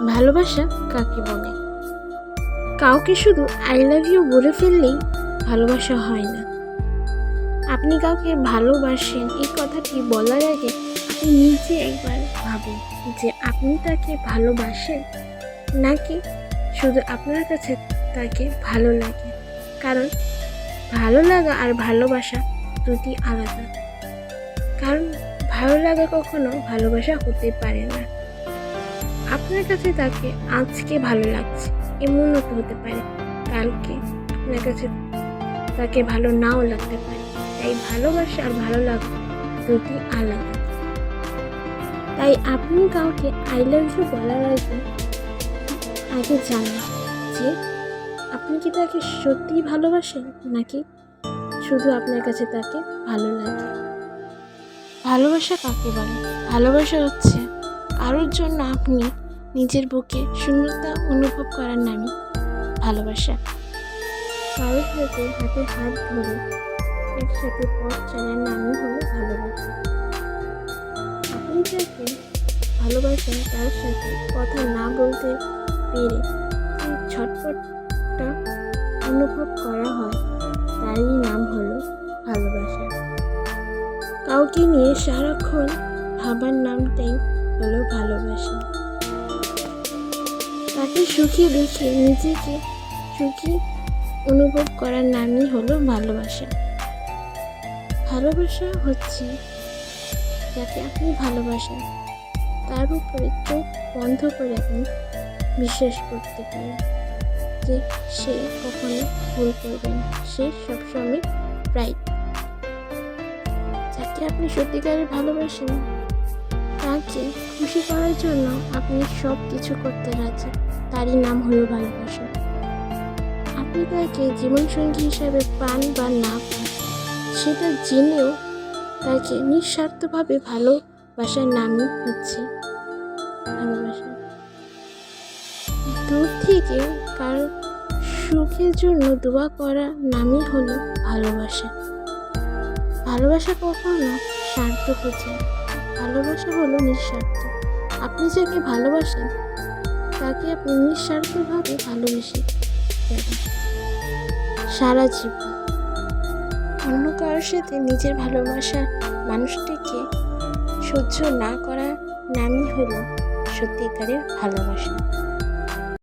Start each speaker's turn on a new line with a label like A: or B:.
A: ভালোবাসা কাকে বলে? কাউকে শুধু আই লাভ ইউ বলে ফেললেই ভালোবাসা হয় না। আপনি কাউকে ভালোবাসেন এই কথাটি বলার আগে আপনি নিজে একবার ভাবুন যে আপনি তাকে ভালোবাসেন নাকি শুধু আপনার কাছে তাকে ভালো লাগে। কারণ ভালো লাগা আর ভালোবাসা দুটি আলাদা। কারণ ভালো লাগা কখনো ভালোবাসা হতে পারে না। আপনার কাছে তাকে আজকে ভালো লাগছে এমনও তো হতে পারে কালকে আপনার কাছে তাকে ভালো নাও লাগতে পারে। তাই ভালোবাসা আর ভালো লাগা দুটি আলাদা। তাই আপনি কাউকে আই লাভ ইউ বলার আগে জানেন যে আপনি কি তাকে সত্যিই ভালোবাসেন নাকি শুধু আপনার কাছে তাকে ভালো লাগে। ভালোবাসা কাকে বলে? ভালোবাসা হচ্ছে কারোর জন্য আপনি নিজের বুকে শূন্যতা অনুভব করার নামই ভালোবাসা। কারোর সাথে হাতে হাত ধরে একসাথে পথ চলার নামই হলো ভালোবাসা। আপনি যাকে ভালোবাসেন তার সাথে কথা না বলতে পেরে যে ছটফটটা অনুভব করা হয় তারই নাম হলো ভালোবাসা। কাউকে নিয়ে সারাক্ষণ ভাবার নামটাই হলো ভালোবাসা। তাকে সুখী দেখে নিজেকে সুখী অনুভব করার নামই হলো ভালোবাসা। ভালোবাসা হচ্ছে যাকে আপনি ভালোবাসেন তার উপরে চোখ বন্ধ করে আপনি বিশ্বাস করতে পারেন যে সে কখনো ভুল করবে না, সে সবসময় রাইট। যাকে আপনি সত্যিকারে ভালোবাসেন তাকে খুশি করার জন্য আপনি সব কিছু করতে রাজি, তারই নাম হলো ভালোবাসা। আপনি তাকে জীবনসঙ্গী হিসাবে পান বা না পান সেটা জেনেও তাকে নিঃস্বার্থভাবে ভালোবাসার নামই হচ্ছে ভালোবাসা। দূর থেকে কারো সুখের জন্য দোয়া করার নামই হলো ভালোবাসা। ভালোবাসা কখনো স্বার্থ খোঁজে না, ভালোবাসা হলো নিঃস্বার্থ। আপনি যাকে ভালোবাসেন তাকে আপনি নিঃস্বার্থভাবে ভালোবেসে যাবেন সারা জীবন। অন্য কারোর সাথে নিজের ভালোবাসার মানুষটিকে সহ্য না করার নামই হলো সত্যিকারের ভালোবাসা।